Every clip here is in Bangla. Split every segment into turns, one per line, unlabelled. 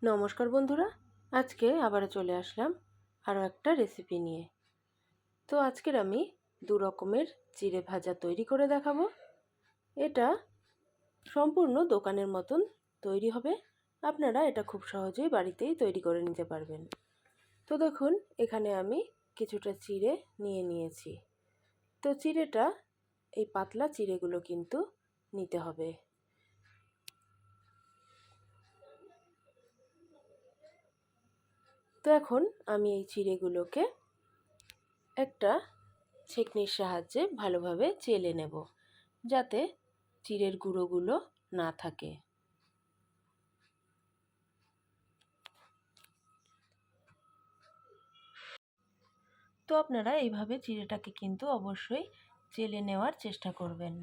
নমস্কার বন্ধুরা, আজকে আবারও চলে আসলাম আরও একটা রেসিপি নিয়ে। তো আজকের আমি দু রকমের চিড়ে ভাজা তৈরি করে দেখাবো। এটা সম্পূর্ণ দোকানের মতন তৈরি হবে। আপনারা এটা খুব সহজেই বাড়িতেই তৈরি করে নিতে পারবেন। তো দেখুন, এখানে আমি কিছুটা চিড়ে নিয়ে নিয়েছি। তো চিড়েটা, এই পাতলা চিড়েগুলো কিন্তু নিতে হবে। তো এখন আমি এই চিড়েগুলোকে একটা ছেঁকনির সাহায্যে ভালোভাবে চেলে নেব, যাতে চিড়ের গুঁড়োগুলো না থাকে। তো আপনারা এইভাবে চিড়েটাকে কিন্তু অবশ্যই চেলে নেওয়ার চেষ্টা করবেন।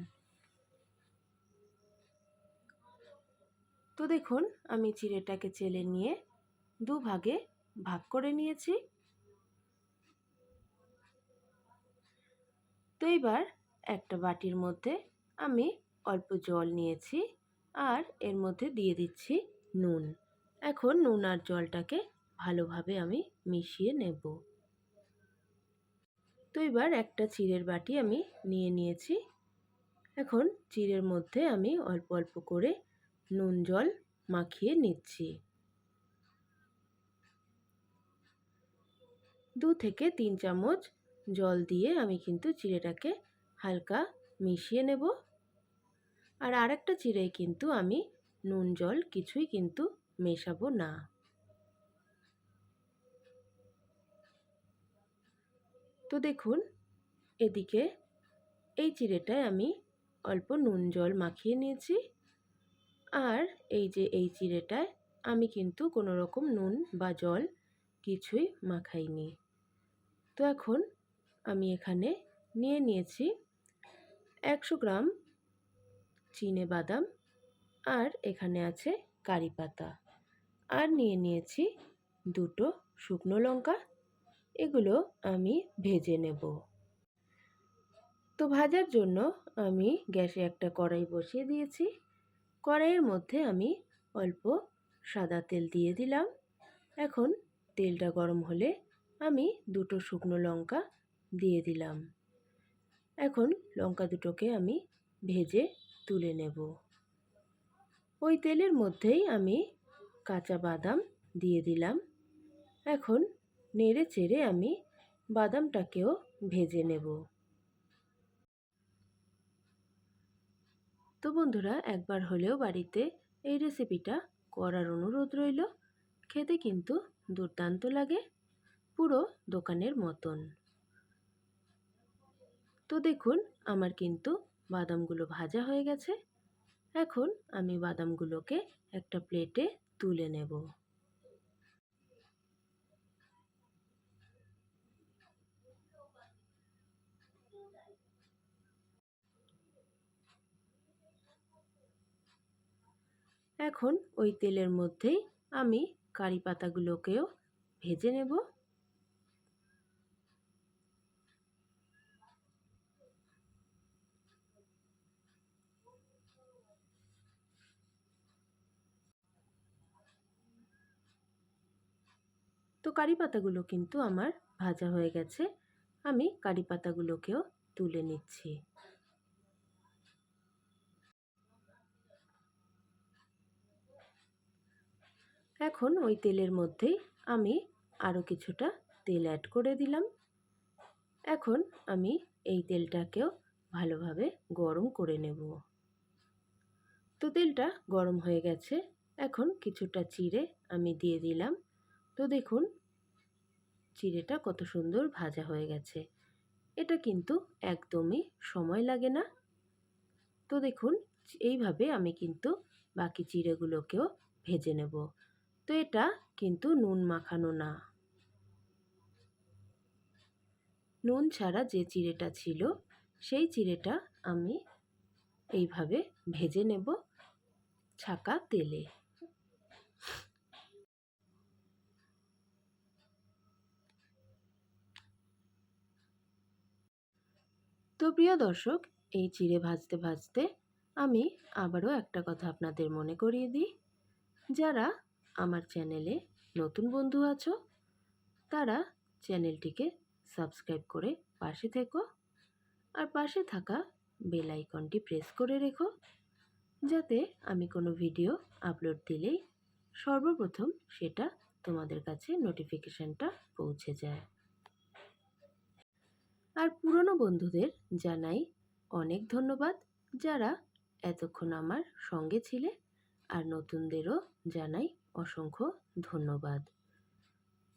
তো দেখুন, আমি চিড়েটাকে চেলে নিয়ে দুভাগে ভাগ করে নিয়েছি। তো এবার একটা বাটির মধ্যে আমি অল্প জল নিয়েছি, আর এর মধ্যে দিয়ে দিচ্ছি নুন। এখন নুন আর জলটাকে ভালোভাবে আমি মিশিয়ে নেব। তো এবার একটা চিড়ের বাটি আমি নিয়ে নিয়েছি। এখন চিড়ের মধ্যে আমি অল্প অল্প করে নুন জল মাখিয়ে নিচ্ছি। 2 থেকে 3 চামচ জল দিয়ে আমি কিন্তু চিড়েটাকে হালকা মিশিয়ে নেব। আর আরেকটা চিড়েয় কিন্তু আমি নুন জল কিছুই কিন্তু মেশাবো না। তো দেখুন, এদিকে এই চিড়েটায় আমি অল্প নুন জল মাখিয়ে নিয়েছি, আর এই চিড়েটায় আমি কিন্তু কোনো রকম নুন বা জল কিছুই মাখাইনি। তো এখন আমি এখানে নিয়ে নিয়েছি 100 গ্রাম চিনেবাদাম, আর এখানে আছে কারি পাতা, আর নিয়ে নিয়েছি 2টো শুকনো লঙ্কা। এগুলো আমি ভেজে নেব। তো ভাজার জন্য আমি গ্যাসে একটা কড়াই বসিয়ে দিয়েছি। কড়াইয়ের মধ্যে আমি অল্প সাদা তেল দিয়ে দিলাম। এখন তেলটা গরম হলে আমি 2টো শুকনো লঙ্কা দিয়ে দিলাম। এখন লঙ্কা দুটোকে আমি ভেজে তুলে নেব। ওই তেলের মধ্যেই আমি কাঁচা বাদাম দিয়ে দিলাম। এখন নেড়ে চেড়ে আমি বাদামটাকেও ভেজে নেব। তো বন্ধুরা, একবার হলেও বাড়িতে এই রেসিপিটা করার অনুরোধ রইল। খেতে কিন্তু দুর্দান্ত লাগে, পুরো দোকানের মতন। তো দেখুন, আমার কিন্তু বাদামগুলো ভাজা হয়ে গেছে। এখন আমি বাদামগুলোকে একটা প্লেটে তুলে নেব। এখন ওই তেলের মধ্যেই আমি কারি পাতাগুলোকেও ভেজে নেব। তো কারি পাতাগুলো কিন্তু আমার ভাজা হয়ে গেছে। আমি কারি পাতাগুলোকেও তুলে নিচ্ছি। এখন ওই তেলের মধ্যেই আমি আরও কিছুটা তেল অ্যাড করে দিলাম। এখন আমি এই তেলটাকেও ভালোভাবে গরম করে নেব। তো তেলটা গরম হয়ে গেছে। এখন কিছুটা চিড়ে আমি দিয়ে দিলাম। তো দেখুন, চিড়েটা কত সুন্দর ভাজা হয়ে গেছে। এটা কিন্তু একদমই সময় লাগে না। তো দেখুন, এইভাবে আমি কিন্তু বাকি চিড়েগুলোকেও ভেজে নেব। তো এটা কিন্তু নুন মাখানো না। নুন ছাড়া যে চিড়েটা ছিল, সেই চিড়েটা আমি এইভাবে ভেজে নেব ছাকা তেলে। তো প্রিয় দর্শক, এই চিড়ে ভাজতে ভাজতে আমি আবারও একটা কথা আপনাদের মনে করিয়ে দিই। যারা আমার চ্যানেলে নতুন বন্ধু আছো, তারা চ্যানেলটিকে সাবস্ক্রাইব করে পাশে থেকো আর পাশে থাকা বেল আইকনটি প্রেস করে রেখো, যাতে আমি কোনো ভিডিও আপলোড দিলেই সর্বপ্রথম সেটা তোমাদের কাছে নোটিফিকেশানটা পৌঁছে যায়। আর পুরনো বন্ধুদের জানাই অনেক ধন্যবাদ, যারা এতক্ষণ আমার সঙ্গে ছিলে, আর নতুনদেরও জানাই অসংখ্য ধন্যবাদ।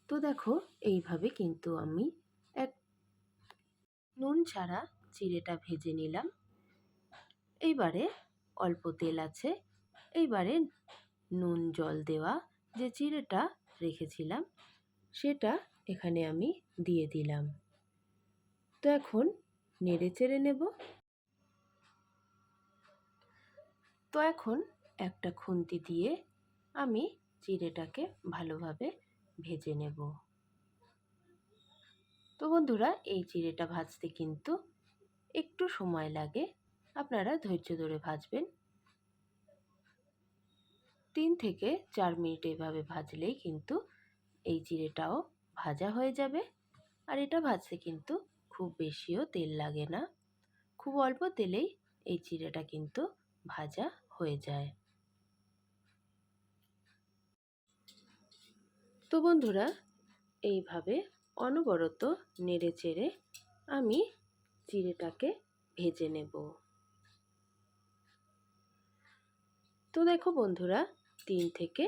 তো দেখো, এইভাবে কিন্তু আমি এক নুন ছাড়া চিড়েটা ভেজে নিলাম। এইবারে অল্প তেল আছে, এইবারে নুন জল দেওয়া যে চিড়েটা রেখেছিলাম সেটা এখানে আমি দিয়ে দিলাম। তো এখন নেড়ে চেড়ে নেব। তো এখন একটা খুন্তি দিয়ে আমি চিড়েটাকে ভালোভাবে ভেজে নেব। তো বন্ধুরা, এই চিড়েটা ভাজতে কিন্তু একটু সময় লাগে, আপনারা ধৈর্য ধরে ভাজবেন। 3 থেকে 4 মিনিট এভাবে ভাজলেই কিন্তু এই চিড়েটাও ভাজা হয়ে যাবে। আর এটা ভাজতে কিন্তু খুব বেশিও তেল লাগে না, খুব অল্প তেলেই এই চিড়েটা কিন্তু ভাজা হয়ে যায়। তো বন্ধুরা, এইভাবে অনবরত নেড়ে চেড়ে আমি চিড়েটাকে ভেজে নেব। তো দেখো বন্ধুরা, 3 থেকে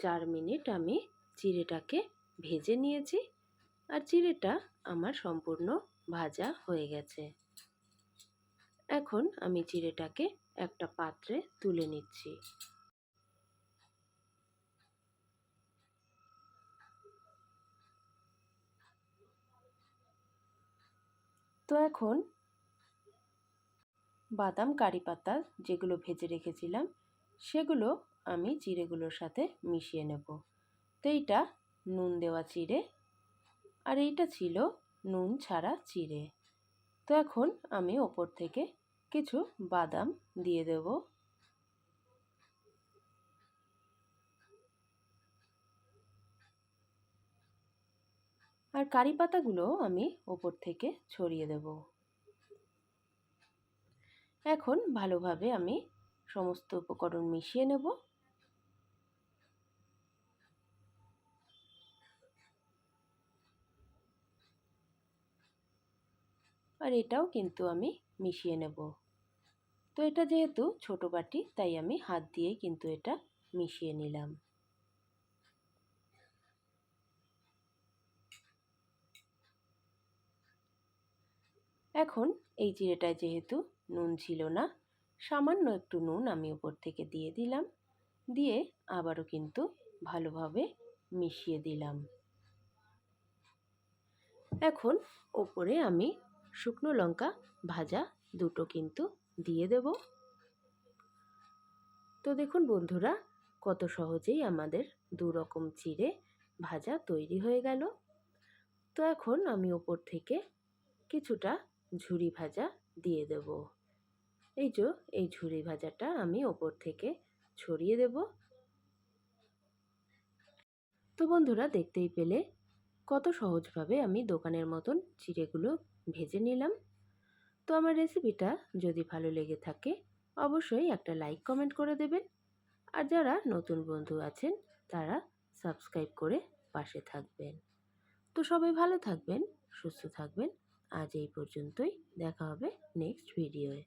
4 মিনিট আমি চিড়েটাকে ভেজে নিয়েছি, আর চিড়েটা আমার সম্পূর্ণ ভাজা হয়ে গেছে। এখন আমি চিড়েটাকে একটা পাত্রে তুলে নিচ্ছি। তো এখন বাদাম কারি পাতা যেগুলো ভেজে রেখেছিলাম সেগুলো আমি চিড়েগুলোর সাথে মিশিয়ে নেব। তো এইটা নুন দেওয়া চিড়ে, আর এইটা ছিল নুন ছাড়া চিড়ে। তো এখন আমি ওপর থেকে কিছু বাদাম দিয়ে দেব। আর কারি পাতাগুলো আমি ওপর থেকে ছড়িয়ে দেব। এখন ভালোভাবে আমি সমস্ত উপকরণ মিশিয়ে নেব। আর এটাও কিন্তু আমি মিশিয়ে নেব। তো এটা যেহেতু ছোট বাটি, তাই আমি হাত দিয়েই কিন্তু এটা মিশিয়ে নিলাম। এখন এই চিড়েটায় যেহেতু নুন ছিল না, সামান্য একটু নুন আমি উপর থেকে দিয়ে দিলাম, দিয়ে আবারও কিন্তু ভালোভাবে মিশিয়ে দিলাম। এখন ওপরে আমি শুকনো লঙ্কা ভাজা দুটো কিন্তু দিয়ে দেব। তো দেখুন বন্ধুরা, কত সহজেই আমাদের দু রকম চিড়ে ভাজা তৈরি হয়ে গেল। তো এখন আমি ওপর থেকে কিছুটা ঝুরি ভাজা দিয়ে দেব। এই যে এই ঝুরি ভাজাটা আমি ওপর থেকে ছড়িয়ে দেব। তো বন্ধুরা, দেখতেই পেলে কত সহজভাবে আমি দোকানের মতন চিড়েগুলো ভেজে নিলাম। তো আমার রেসিপিটা যদি ভালো লেগে থাকে অবশ্যই একটা লাইক কমেন্ট করে দেবেন। আর যারা নতুন বন্ধু আছেন তারা সাবস্ক্রাইব করে পাশে থাকবেন। তো সবাই ভালো থাকবেন, সুস্থ থাকবেন। আজ এই পর্যন্তই, দেখা হবে নেক্সট ভিডিওয়ে।